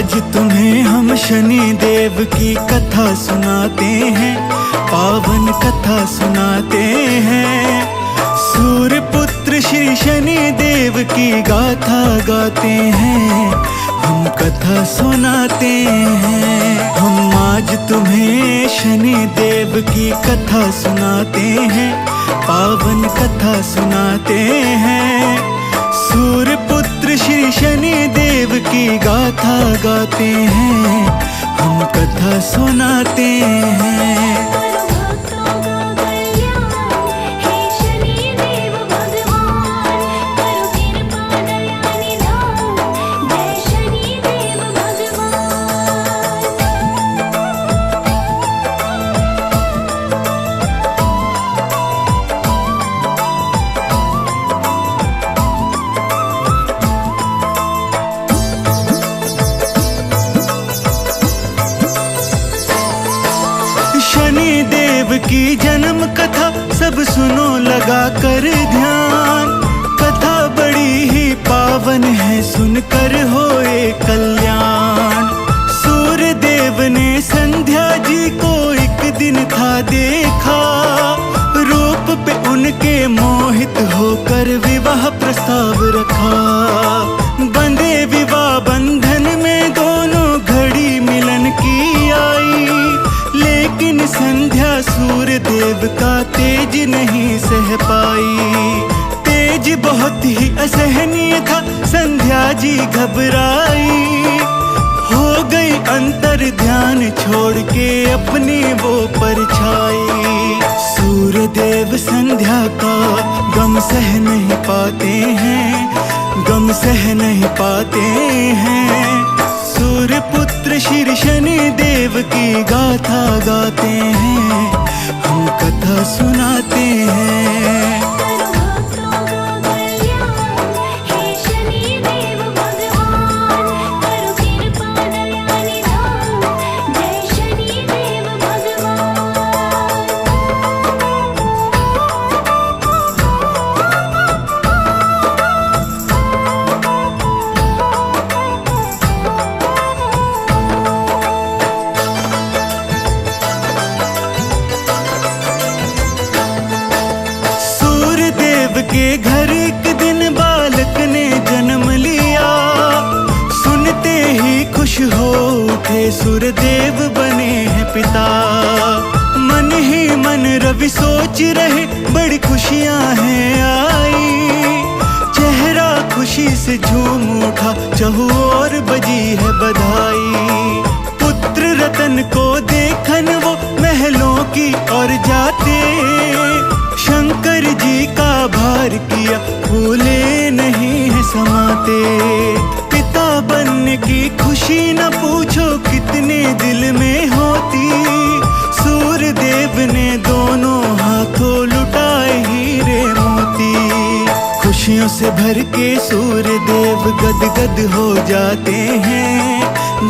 आज तुम्हें हम शनि देव की कथा सुनाते हैं, पावन कथा सुनाते हैं। सूर्य पुत्र श्री शनि देव की गाथा गाते हैं, हम कथा सुनाते हैं। हम आज तुम्हें शनि देव की कथा सुनाते हैं, पावन कथा सुनाते हैं। सूर्य पुत्र श्री शनि देव की गाथा गाते हैं, हम कथा सुनाते हैं। शनि देव की जन्म कथा सब सुनो लगा कर ध्यान। कथा बड़ी ही पावन है, सुनकर होए कल्याण। सूर्य देव ने संध्या जी को एक दिन था देखा, रूप पे उनके मोहित होकर विवाह प्रस्ताव रखा। बंधे विवाह बंधन में दोनों घड़ी मिलन की आई, लेकिन संध्या सूर्य देव का तेज नहीं सह पाई। तेज बहुत ही असहनीय था, संध्या जी घबराई। हो गई अंतर ध्यान छोड़ के अपनी वो परछाई। सूर्य देव संध्या का गम सह नहीं पाते हैं, गम सह नहीं पाते हैं। सूर्य पुत्र श्री शनि देव की गाथा गाते हैं, हम कथा सुनाते हैं। के घर एक दिन बालक ने जन्म लिया, सुनते ही खुश हो उठे सूर्यदेव बने हैं पिता। मन ही मन रवि सोच रहे बड़ी खुशियां हैं आई, चेहरा खुशी से झूम उठा चहुओर बजी है बधाई। पुत्र रतन को देखन वो महलों की ओर जाते, शंकर जी का भार किया फूले नहीं है समाते। पिता बनने की खुशी न पूछो कितने दिल में होती, सूर्य देव ने दोनों हाथों लुटाए हीरे मोती। खुशियों से भर के सूर्य देव गदगद हो जाते हैं,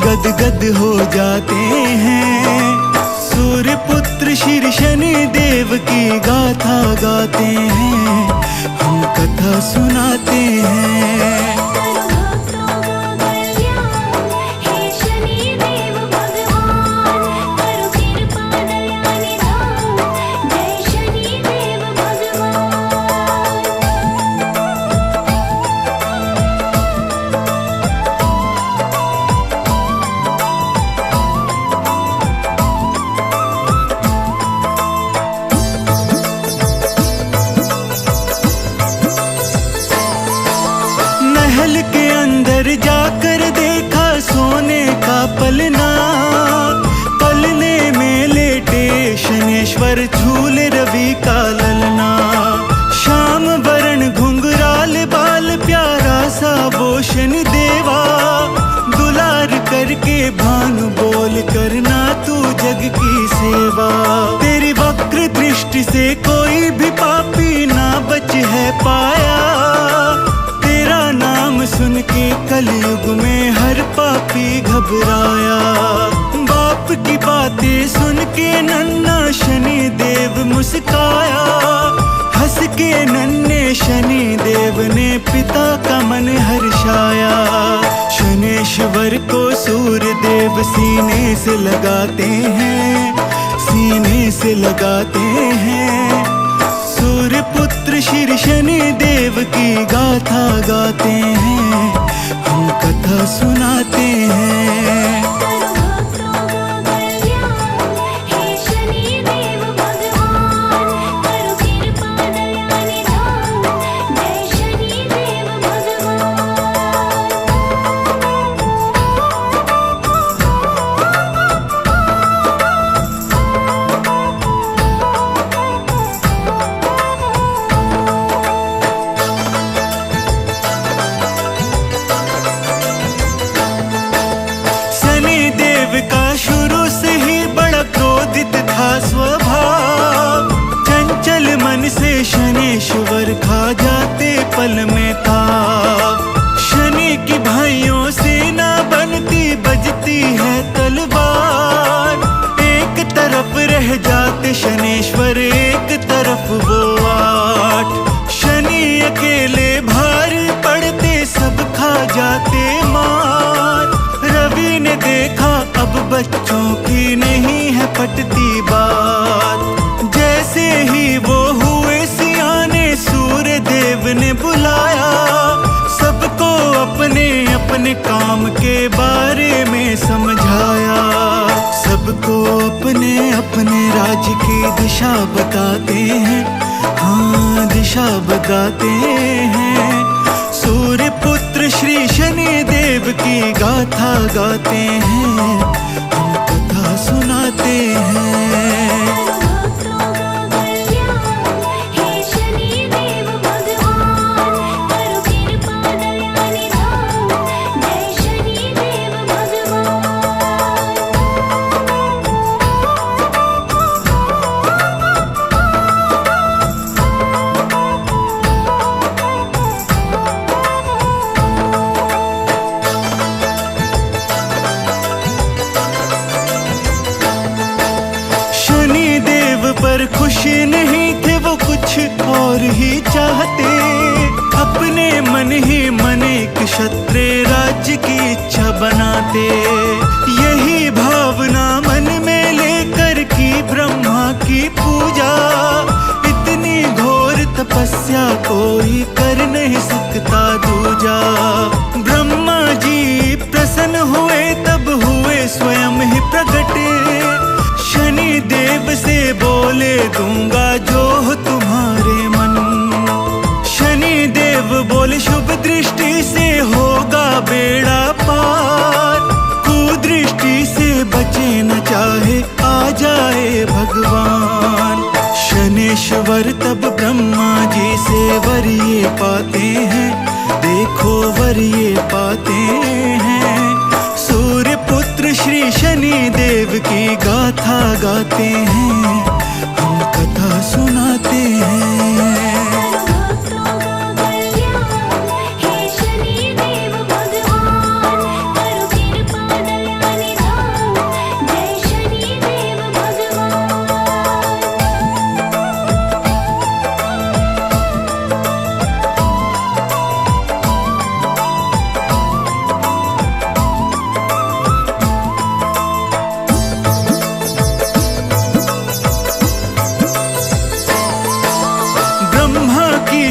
गदगद हो जाते हैं। सूर्य पुत्र श्री शनि देव की गाथा गाते हैं, हम कथा सुनाते हैं। महल के अंदर जाकर देखा सोने का पलना, पलने में लेटे शनेश्वर झूले रवि का ललना। श्याम वरण घुंघराल बाल प्यारा सा वो शनि देवा, दुलार करके भानु बोल करना तू जग की सेवा। तेरी वक्र दृष्टि से कोई भी पापी ना बच है पाया, नाम सुन के कलयुग में हर पापी घबराया। बाप की बातें सुन के नन्हा शनि देव मुस्काया, हंस के नन्हे शनि देव ने पिता का मन हर्षाया। शनेश्वर शनिश्चर को सूर्य देव सीने से लगाते हैं, सीने से लगाते हैं। सूर्य पुत्र श्री शनि देव की गाथा गाते हैं, हम कथा सुनाते हैं। स्वभाव चंचल मन से शनेश्वर खा जाते पल में ताव। शनि की भाइयों से ना बनती बजती है तलवार। एक तरफ रह जाते शनेश्वर एक तरफ वो आठ। शनि अकेले भारी पड़ते सब खा जाते मार। रवि ने देखा अब बच्चों की नहीं है पटती बात। जैसे ही वो हुए सियाने सूर्य देव ने बुलाया सबको अपने अपने काम के बारे में समझाया। सबको अपने अपने राज्य की दिशा बताते हैं, हाँ दिशा बताते हैं। सूर्य पुत्र श्री शनि देव की गाथा गाते हैं, हम कथा सुनाते हैं। पर खुशी नहीं थे वो कुछ और ही चाहते। अपने मन ही मन एक क्षत्रिय राज्य की इच्छा बनाते। यही भावना मन में लेकर की ब्रह्मा की पूजा। इतनी घोर तपस्या कोई कर नहीं सकता दूजा। ब्रह्मा जी प्रसन्न हुए तब हुए स्वयं ही प्रकट। शनि देव से बोले दूंगा जो हो तुम्हारे मन। शनि देव बोले शुभ दृष्टि से होगा बेड़ा पार। कुदृष्टि से बचे न चाहे आ जाए भगवान। शनेश्वर तब ब्रह्मा जी से वर ये पाते हैं, देखो वर ये पाते हैं। सूर्य पुत्र श्री शनि देव की गाथा गाते हैं, हम कथा सुनाते हैं।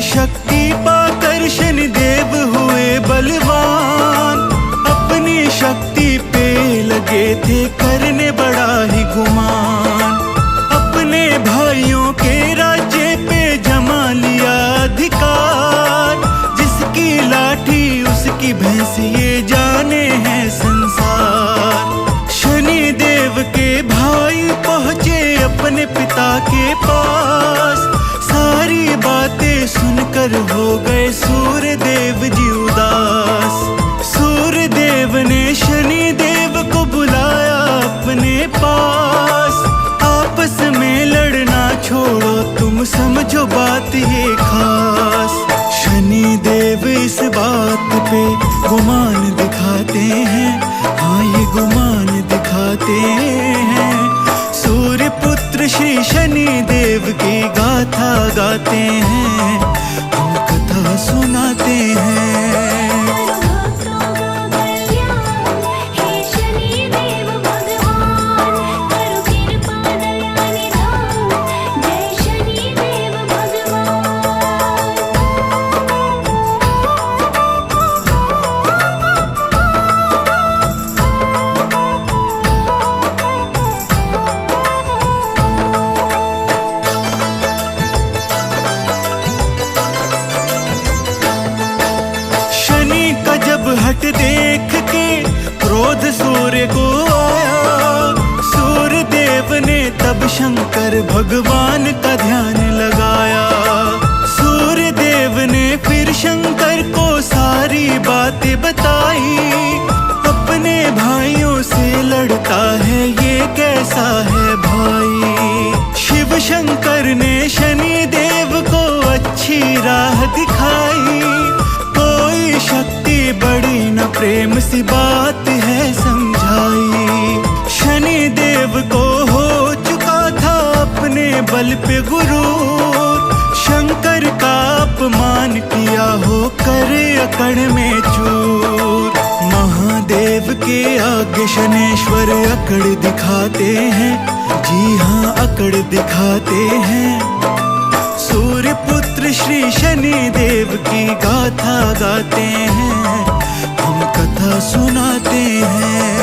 शक्ति पाकर शनि देव हुए बलवान। अपनी शक्ति पे लगे थे करने बड़ा ही गुमान। अपने भाइयों के राज्य पे जमा लिया अधिकार। जिसकी लाठी उसकी भैंस ये जाने हैं संसार। शनि देव के भाई पहुँचे अपने पिता के पास। सारी बातें सुनकर हो गए सूर्य देव जी उदास। सूर्य देव ने शनि देव को बुलाया अपने पास। आपस में लड़ना छोड़ो तुम समझो बात ये खास। शनि देव इस बात पे गुमान दिखाते हैं, हाँ ये गुमान दिखाते हैं। सूर्य पुत्र श्री शनि देव की गाथा गाते हैं, हम कथा सुनाते हैं। जब हट देख के क्रोध सूर्य को आया, सूर्य देव ने तब शंकर भगवान का ध्यान लगाया। सूर्य देव ने फिर शंकर को सारी बातें बताई, अपने भाइयों से लड़ता है ये कैसा है भाई। शिव शंकर ने शनि देव को अच्छी राह दिखाई, कोई शक्ति बड़ी न प्रेम सी बात है समझाई। शनि देव को हो चुका था अपने बल पे गुरूर, शंकर का अपमान किया हो कर अकड़ में चूर। महादेव के आगे शनेश्वर अकड़ दिखाते हैं, जी हाँ अकड़ दिखाते हैं। सूर्य पुत्र श्री शनि देव की गाथा गाते हैं, हम कथा सुनाते हैं।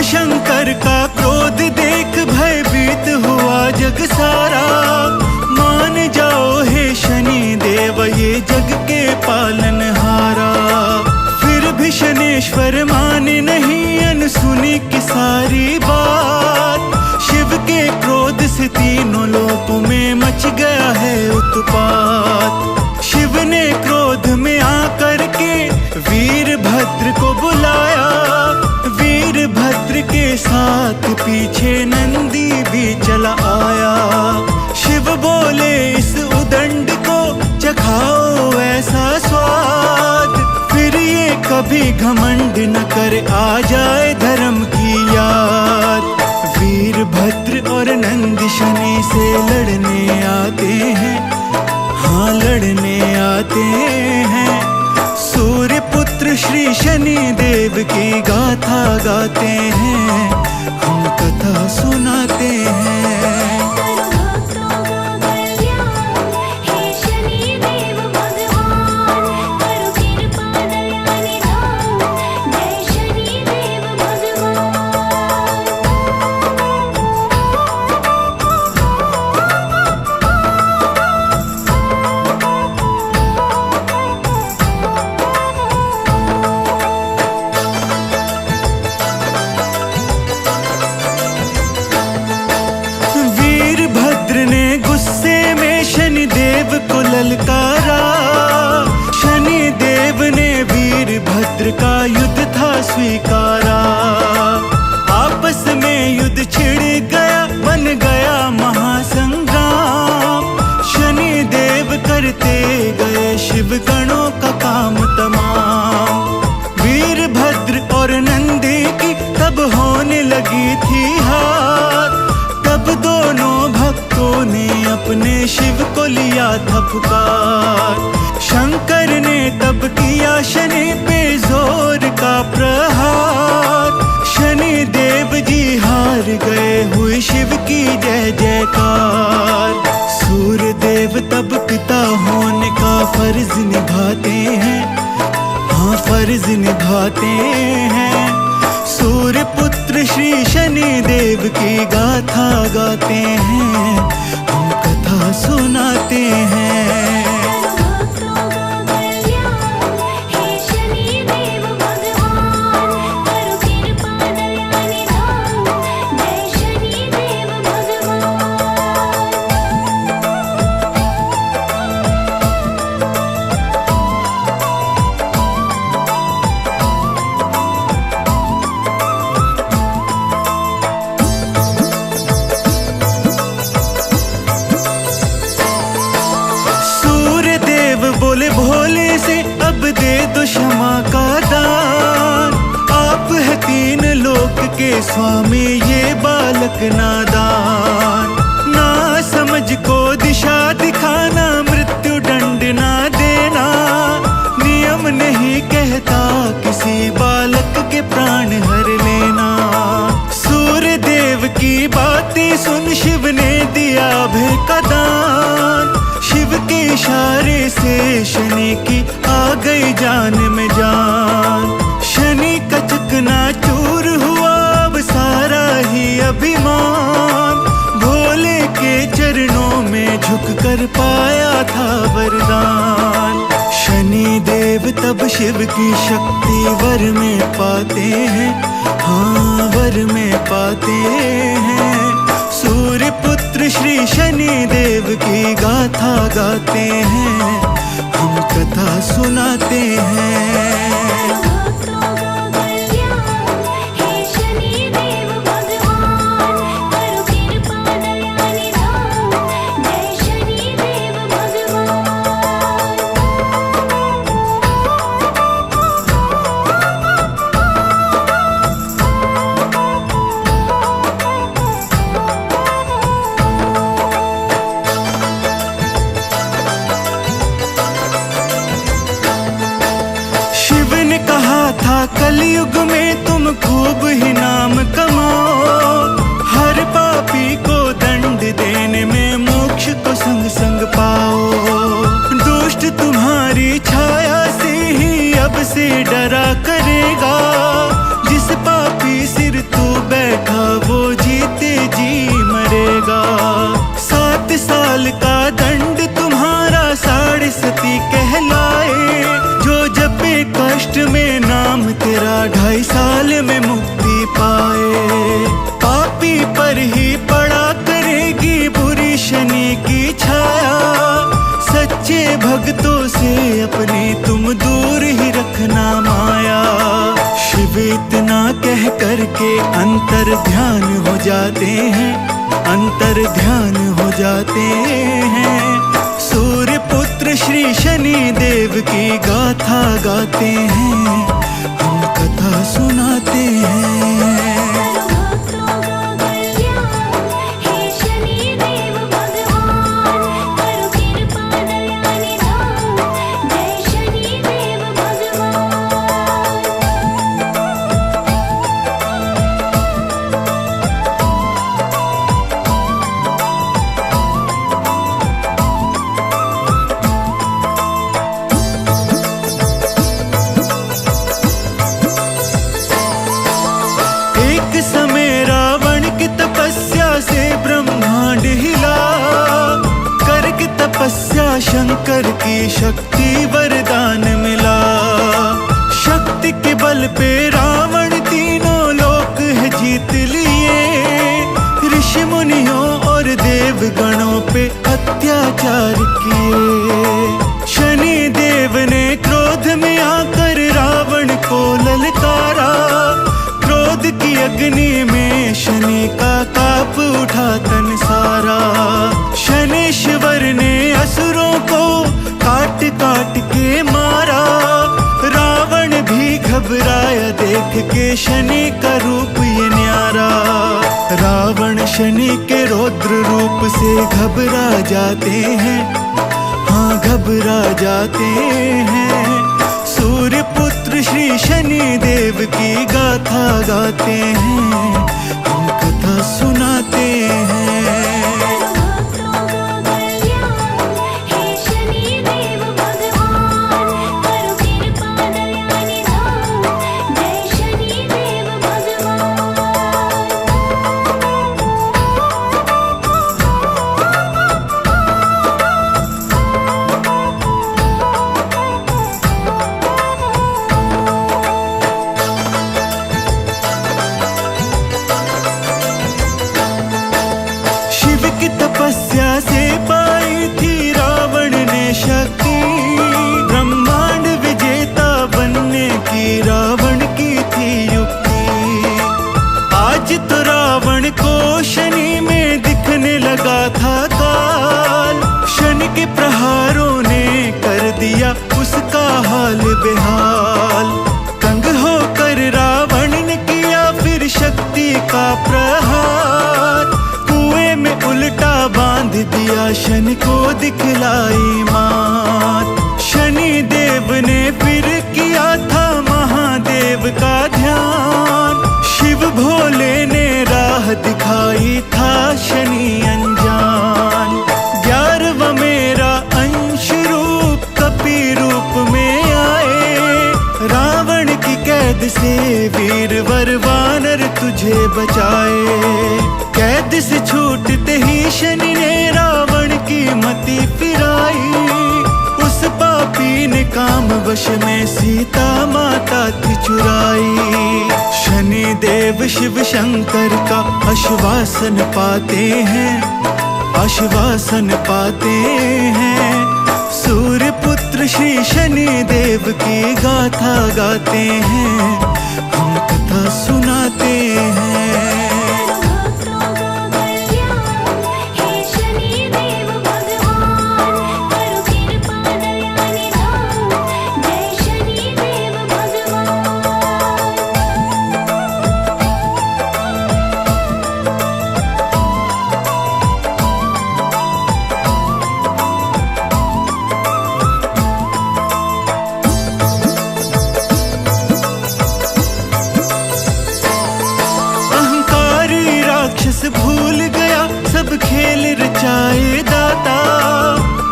शंकर का क्रोध देख भयभीत हुआ जग सारा, मान जाओ हे शनि देव ये जग के पालनहारा। फिर भी शनेश्वर माने नहीं अनसुनी की सारी बात, शिव के क्रोध से तीनों लोकों में मच गया है उत्पात। शिव ने क्रोध में आकर के वीरभद्र को बुलाया, वीरभद्र के साथ पीछे नंदी भी चला आया। शिव बोले इस उदंड को चखाओ ऐसा स्वाद, फिर ये कभी घमंड न कर आ जाए धर्म की याद। वीरभद्र और नंदी शनि से लड़ने आते हैं, हाँ लड़ने आते हैं। सूर्य पुत्र श्री शनि देव की गाथा गाते हैं, हम कथा सुनाते हैं। ललकारा शनि देव ने वीरभद्र का युद्ध था स्वीकारा। आपस में युद्ध छिड़ गया, बन गया महासंग्राम। शनि देव करते गए शिव गणों का काम तमाम। वीरभद्र और नंदी की तब होने लगी थी हार, तब दोनों भक्तों ने अपने शिव को लिया था पुकार। शंकर ने तब किया शनि पे जोर का प्रहार, शनि देव जी हार गए, हुई शिव की जय जयकार। सूर्य देव तब पिता होने का फर्ज निभाते हैं, हाँ फर्ज निभाते हैं। सूर्य पुत्र श्री शनि देव की गाथा गाते हैं, हम कथा सुनाते हैं। बोले भोले से अब दे दो क्षमा का दान, आप है तीन लोक के स्वामी ये बालक नादान। ना समझ को दिशा दिखाना, मृत्यु दंड ना देना, नियम नहीं कहता कि किसी बालक के प्राण हर लेना। सूर्य देव की बातें सुन शिव ने दिया भय का दान। शिव के इशारे से शनि की आ गई जान में जान। शनि का चकनाचूर हुआ अब सारा ही अभिमान। भोले के चरणों में झुक कर पाया था वरदान। शनि देव तब शिव की शक्ति वर में पाते हैं, हाँ वर में पाते हैं। सूर्य पुत्र श्री शनि देव की गाथा गाते हैं, हम कथा सुनाते हैं। कलयुग में तुम खूब ही नाम कमाओ। हर पापी को दंड देने में मोक्ष को संग संग पाओ। दुष्ट तुम्हारी छाया से ही अब से डरा करेगा। जिस पापी सिर तू बैठा वो जीते जी मरेगा। 7 साल का दंड तुम्हारा 7.5 कहलाए। जो जपे कष्ट में नाम तेरा 2.5 साल में मुक्ति पाए। पापी पर ही पड़ा करेगी बुरी शनि की छाया। सच्चे भक्तों से अपनी तुम दूर ही रखना माया। शिव इतना कह करके अंतर ध्यान हो जाते हैं, अंतर ध्यान हो जाते हैं। सूर्य पुत्र श्री शनि देव की गाथा गाते हैं, हम कथा सुनाते हैं। तपस्या शंकर की शक्ति वरदान मिला। शक्ति के बल पे रावण तीनों लोक है जीत लिए। ऋषि मुनियों और देवगणों पे अत्याचार किए। शनि देव ने क्रोध में आकर रावण को ललकारा। क्रोध की अग्नि में शनि का काप उठा तन सारा। शनीश्वर ने असुरों को काट काट के मारा। रावण भी घबराया देख के शनि का रूप ये न्यारा। रावण शनि के रौद्र रूप से घबरा जाते हैं, हाँ घबरा जाते हैं। सूर्य पुत्र श्री शनि देव की गाथा गाते हैं, हम कथा सुनाते हैं। तपस्या से पाई थी रावण ने शक्ति। ब्रह्मांड विजेता बनने की रावण की थी युक्ति। आज तो रावण को शनि में दिखने लगा था काल। शनि के प्रहारों ने कर दिया उसका हाल बेहाल। तंग होकर रावण ने किया फिर शक्ति का प्रहार। कुएं में उल्टा बांध दिया शनि को दिखलाई मात। शनि देव ने फिर किया था महादेव भाई था शनि अनजान। 11वां मेरा अंश रूप कपि रूप में आए, रावण की कैद से वीरवर वानर तुझे बचाए। कैद से छूटते ही शनि ने रावण की मति फिराई, उस पापी ने काम वश में सीता माता थी चुराई। शनि देव शिव शंकर का आश्वासन पाते हैं, आश्वासन पाते हैं। सूर्य पुत्र श्री शनि देव की गाथा गाते हैं, हम कथा सुनाते हैं। भूल गया सब खेल रचाए दाता,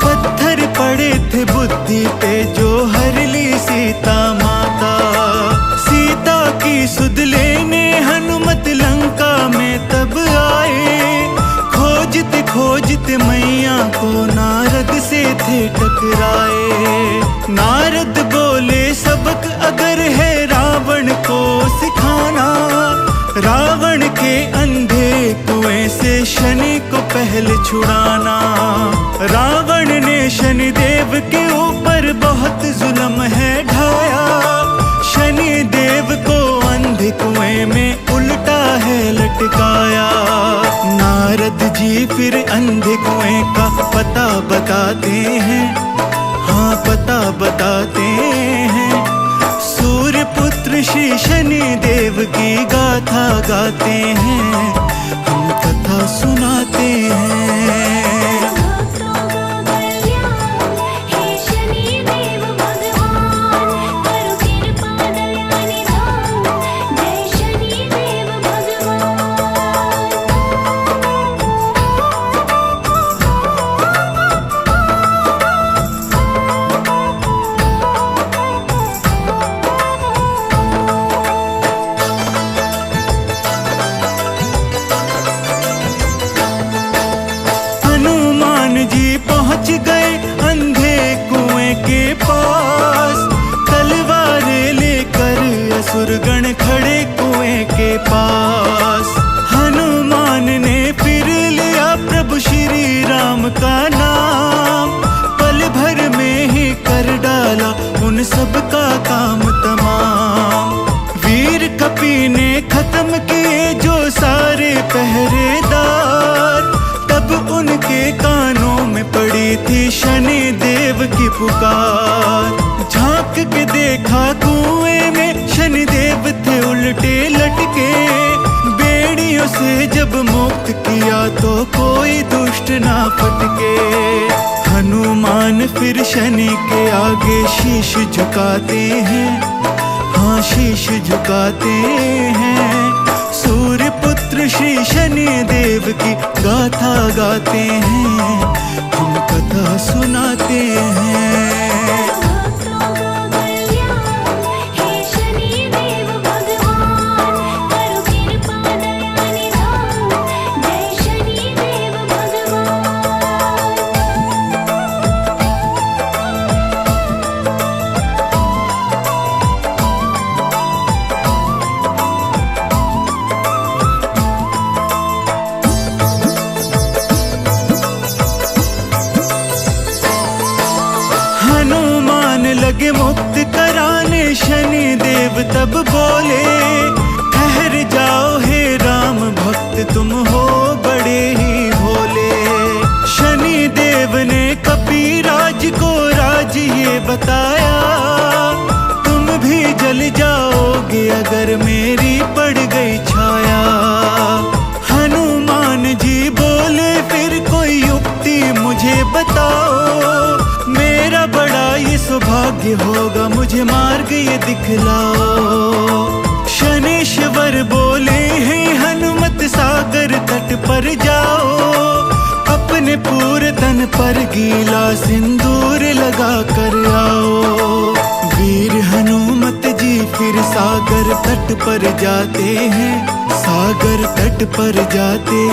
पत्थर पड़े थे बुद्धि पे जो हर ली सीता माता। सीता की सुध लेने हनुमत लंका में तब आए, खोजते खोजते मैया को नारद से थे टकराए। नारद बोले सबक अगर है रावण को सिखाना, रावण के अंधे कुएं से शनि को पहले छुड़ाना। रावण ने शनि देव के ऊपर बहुत जुल्म है ढाया, शनि देव को अंधे कुएं में उल्टा है लटकाया। नारद जी फिर अंधे कुएं का पता बताते हैं, हाँ पता बताते हैं। सूर्य पुत्र श्री शनि देव की गाथा गाते हैं, हम कथा सुनाते हैं। पहुंच गए अंधे कुएं के पास, तलवारें लेकर असुरगण खड़े कुएं के पास। हनुमान ने फिर लिया प्रभु श्री राम का नाम, पल भर में ही कर डाला उन सब का काम तमाम। वीर कपि ने खत्म किए जो सारे पहरेदार, तब उनके कानों में पड़ी थी शनि देव की पुकार। झांक के देखा कुएं में शनि देव थे उल्टे लटके, बेड़ियों से जब मुक्त किया तो कोई दुष्ट ना फटके। हनुमान फिर शनि के आगे शीश झुकाते हैं, हाँ शीश झुकाते हैं। सूर्य पुत्र श्री शनि देव की गाथा गाते हैं, हम कथा सुनाते हैं। लगे मुक्त कराने शनि देव तब बोले, ठहर जाओ हे राम भक्त तुम हो बड़े ही भोले। शनि देव ने कपिराज को राज ये बताया, तुम भी जल जाओगे अगर मेरी पड़ गई छाया। हनुमान जी बोले फिर कोई युक्ति मुझे बताओ, मेरा बड़ा ये सौभाग्य होगा मुझे मार्ग ये दिखलाओ। शनीश्वर बोले हैं हनुमत सागर तट तट पर जाओ, अपने पूरे तन पर गीला सिंदूर लगा कर आओ। वीर हनुमत जी फिर सागर तट पर जाते हैं, सागर तट पर जाते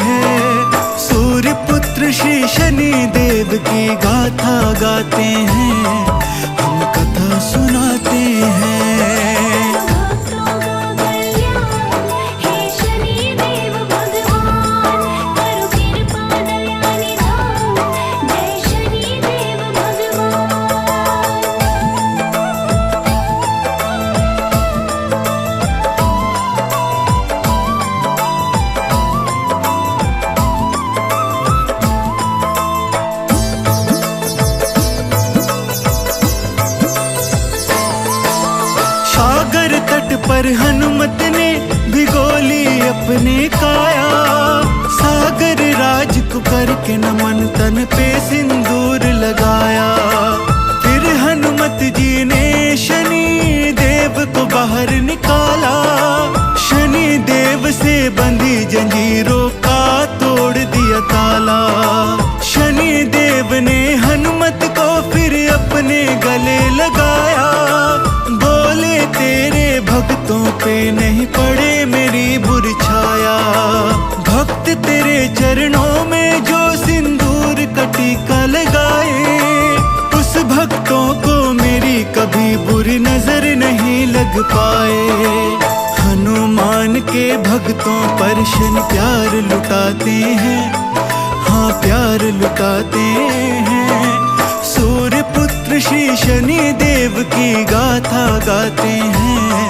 हैं। सूर्य पुत्र श्री शनि देव की गाथा गाते हैं, हम कथा सुनाते हैं। सागर तट पर हनुमत ने भिगोली अपने काया, सागर राज को करके नमन तन पे सिंदूर लगाया। फिर हनुमत जी ने शनि देव को बाहर निकाला, शनि देव से बंधी जंजीरों का तोड़ दिया ताला। शनि देव ने हनुमत को फिर अपने गले लगाया, बोले तेरे भक्तों पे नहीं पड़े मेरी बुरी छाया। भक्त तेरे चरणों में जो सिंदूर का टीका लगाए, उस भक्तों को मेरी कभी बुरी नजर नहीं लग पाए। हनुमान के भक्तों पर शनि प्यार लुटाते हैं, हाँ प्यार लुटाते हैं। सूर्य पुत्र श्री शनि देव की गाथा गाते हैं,